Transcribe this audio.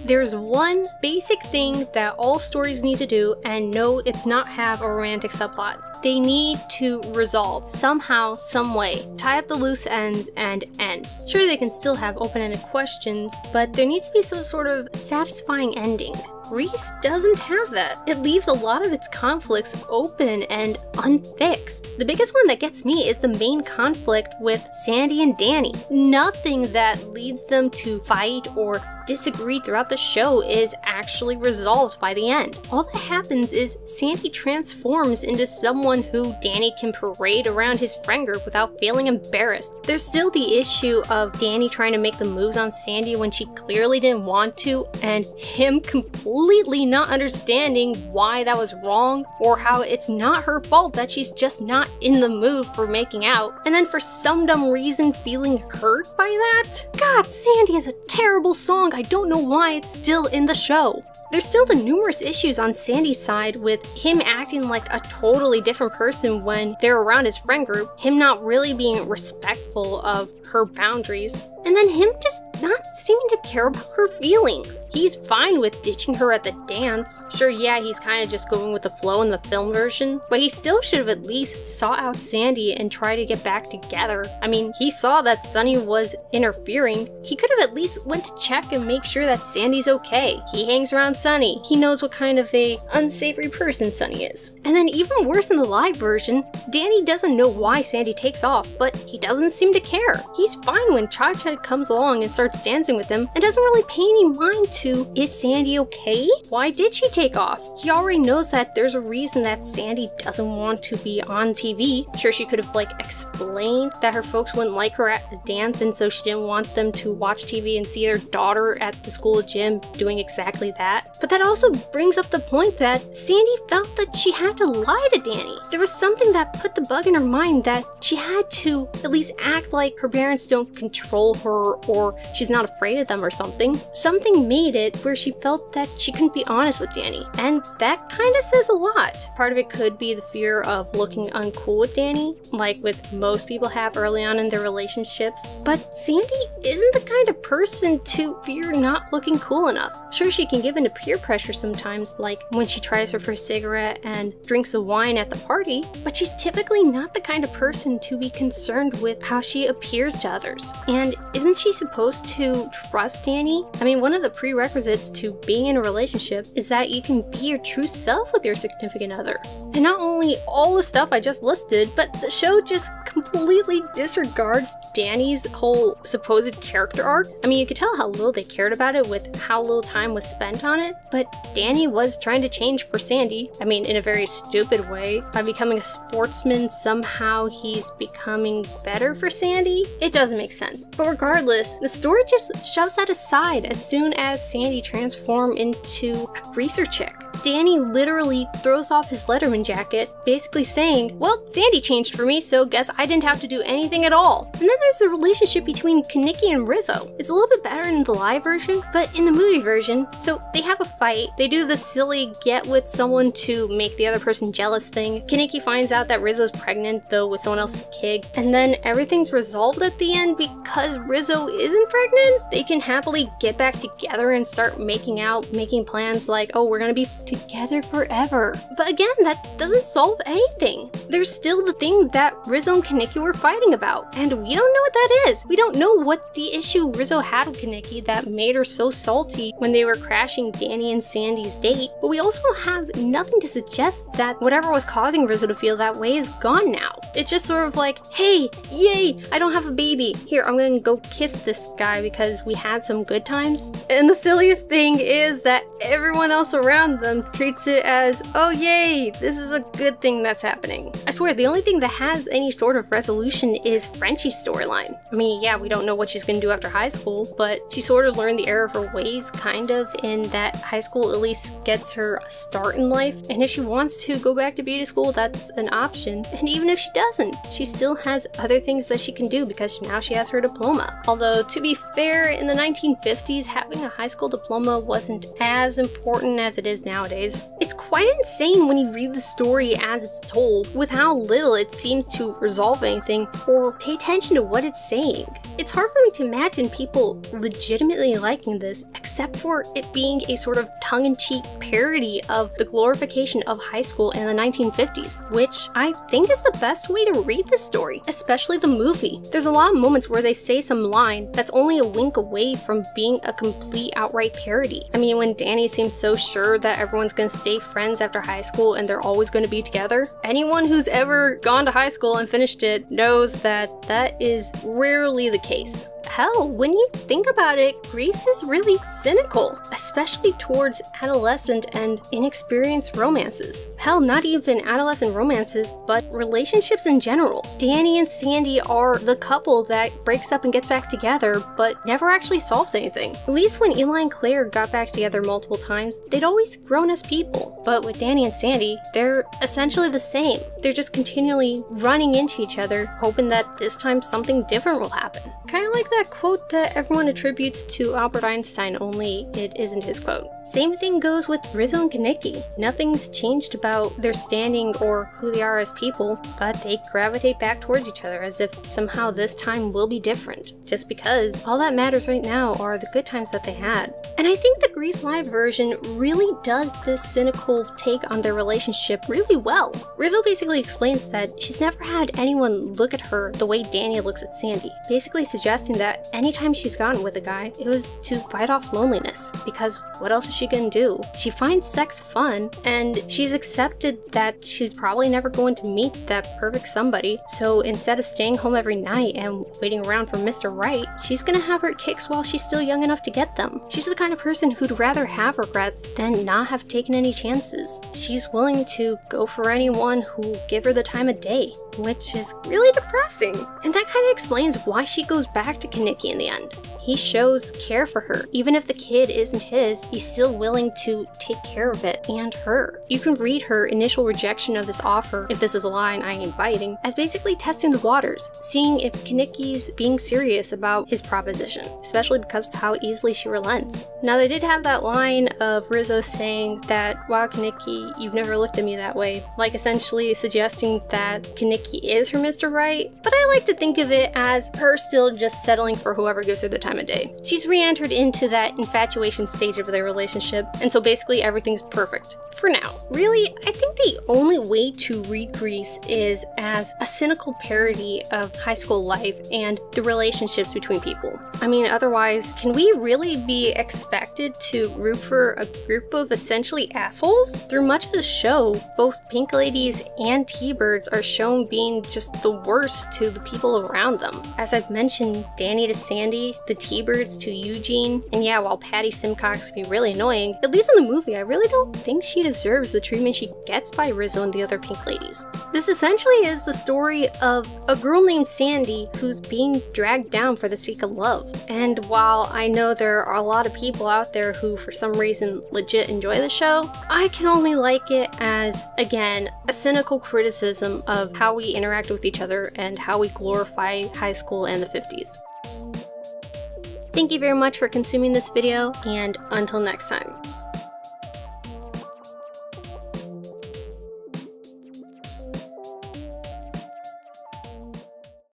There's one basic thing that all stories need to do, and no, it's not have a romantic subplot. They need to resolve somehow, some way, tie up the loose ends and end. Sure, they can still have open-ended questions, but there needs to be some sort of satisfying ending. Grease doesn't have that. It leaves a lot of its conflicts open and unfixed. The biggest one that gets me is the main conflict with Sandy and Danny. Nothing that leads them to fight or disagree throughout the show is actually resolved by the end. All that happens is Sandy transforms into someone who Danny can parade around his friend group without feeling embarrassed. There's still the issue of Danny trying to make the moves on Sandy when she clearly didn't want to, and him completely not understanding why that was wrong or how it's not her fault that she's just not in the mood for making out, and then for some dumb reason feeling hurt by that. God, Sandy is a terrible song. I don't know why it's still in the show. There's still the numerous issues on Sandy's side with him acting like a totally different person when they're around his friend group, him not really being respectful of her boundaries, and then him just not seeming to care about her feelings. He's fine with ditching her at the dance. Sure, yeah, he's kind of just going with the flow in the film version, but he still should have at least sought out Sandy and tried to get back together. I mean, he saw that Sunny was interfering. He could have at least went to check and make sure that Sandy's okay. He hangs around Sunny. He knows what kind of a unsavory person Sunny is. And then even worse in the live version, Danny doesn't know why Sandy takes off, but he doesn't seem to care. He's fine when Cha-Cha comes along and starts dancing with him and doesn't really pay any mind to, is Sandy okay? Why did she take off? He already knows that there's a reason that Sandy doesn't want to be on TV. Sure, she could have explained that her folks wouldn't like her at the dance and so she didn't want them to watch TV and see their daughter at the school gym doing exactly that. But that also brings up the point that Sandy felt that she had to lie to Danny. There was something that put the bug in her mind that she had to at least act like her parents don't control her or she's not afraid of them or something. Something made it where she felt that she couldn't be honest with Danny, and that kind of says a lot. Part of it could be the fear of looking uncool with Danny, like with most people have early on in their relationships, but Sandy isn't the kind of person to fear not looking cool enough. Sure, she can give in to peer pressure sometimes, like when she tries her first cigarette and drinks the wine at the party, but she's typically not the kind of person to be concerned with how she appears to others. And isn't she supposed to trust Danny? I mean, one of the prerequisites to being in a relationship is that you can be your true self with your significant other. And not only all the stuff I just listed, but the show just completely disregards Danny's whole supposed character arc. I mean, you could tell how little they cared about it with how little time was spent on it, but Danny was trying to change for Sandy. I mean, in a very stupid way. By becoming a sportsman, somehow he's becoming better for Sandy? It doesn't make sense. But regardless, the story just shoves that aside as soon as Sandy transforms into a greaser chick. Danny literally throws off his Letterman jacket, basically saying, well, Sandy changed for me, so guess I didn't have to do anything at all. And then there's the relationship between Kaneki and Rizzo. It's a little bit better in the live version, but in the movie version, so they have a fight, they do the silly get with someone to make the other person jealous thing. Kaneki finds out that Rizzo's pregnant, though with someone else's kid, and then everything's resolved at the end because Rizzo isn't pregnant. They can happily get back together and start making out, making plans like, oh, we're gonna be together forever. But again, that doesn't solve anything. There's still the thing that Rizzo and Kaneki were fighting about, and we don't know what that is. We don't know what the issue Rizzo had with Kaneki that made her so salty when they were crashing Danny and Sandy's date, but we also have nothing to suggest that whatever was causing Rizzo to feel that way is gone now. It's just sort of like, hey, yay, I don't have a baby. Here, I'm gonna go kiss this guy because we had some good times. And the silliest thing is that everyone else around them treats it as, oh yay, this is a good thing that's happening. I swear, the only thing that has any sort of resolution is Frenchie's storyline. I mean, yeah, we don't know what she's gonna do after high school, but she sort of learned the error of her ways, kind of, in that high school at least gets her a start in life, and if she wants to go back to beauty school, that's an option. And even if she doesn't, she still has other things that she can do because now she has her diploma. Although, to be fair, in the 1950s, having a high school diploma wasn't as important as it is nowadays. It's cool quite insane when you read the story as it's told, with how little it seems to resolve anything or pay attention to what it's saying. It's hard for me to imagine people legitimately liking this, except for it being a sort of tongue-in-cheek parody of the glorification of high school in the 1950s, which I think is the best way to read this story, especially the movie. There's a lot of moments where they say some line that's only a wink away from being a complete outright parody. I mean, when Danny seems so sure that everyone's gonna stay friends after high school and they're always gonna be together. Anyone who's ever gone to high school and finished it knows that that is rarely the case. Hell, when you think about it, Grease is really cynical, especially towards adolescent and inexperienced romances. Hell, not even adolescent romances, but relationships in general. Danny and Sandy are the couple that breaks up and gets back together, but never actually solves anything. At least when Eli and Claire got back together multiple times, they'd always grown as people. But with Danny and Sandy, they're essentially the same. They're just continually running into each other, hoping that this time something different will happen. Kinda like that quote that everyone attributes to Albert Einstein, only it isn't his quote. Same thing goes with Rizzo and Kenickie. Nothing's changed about their standing or who they are as people, but they gravitate back towards each other as if somehow this time will be different, just because all that matters right now are the good times that they had. And I think the Grease Live version really does this cynical take on their relationship really well. Rizzo basically explains that she's never had anyone look at her the way Danny looks at Sandy, basically suggesting that anytime she's gotten with a guy, it was to fight off loneliness, because what else is she gonna do? She finds sex fun, and she's accepted that she's probably never going to meet that perfect somebody, so instead of staying home every night and waiting around for Mr. Right, she's gonna have her kicks while she's still young enough to get them. She's the kind of person who'd rather have regrets than not have taken any chances. She's willing to go for anyone who'll give her the time of day, which is really depressing. And that kind of explains why she goes back to Kenickie in the end. He shows care for her. Even if the kid isn't his, he's still willing to take care of it and her. You can read her initial rejection of this offer, if this is a line I ain't biting, as basically testing the waters, seeing if Kenickie's being serious about his proposition, especially because of how easily she relents. Now, they did have that line of Rizzo saying that, wow, Kenickie, you've never looked at me that way, like essentially suggesting that Kenickie is her Mr. Right, but I like to think of it as her still just settling for whoever gives her the time of day. She's re-entered into that infatuation stage of their relationship, and so basically everything's perfect. For now. Really, I think the only way to read Grease is as a cynical parody of high school life and the relationships between people. I mean, otherwise, can we really be expected to root for a group of essentially assholes? Through much of the show, both Pink Ladies and T-Birds are shown being just the worst to the people around them. As I've mentioned, Danny to Sandy, the T-Birds to Eugene, and yeah, while Patty Simcox can be really annoying, at least in the movie, I really don't think she deserves the treatment she gets by Rizzo and the other Pink Ladies. This essentially is the story of a girl named Sandy who's being dragged down for the sake of love. And while I know there are a lot of people out there who for some reason legit enjoy the show, I can only like it as, again, a cynical criticism of how we interact with each other and how we glorify high school and the 50s. Thank you very much for consuming this video, and until next time.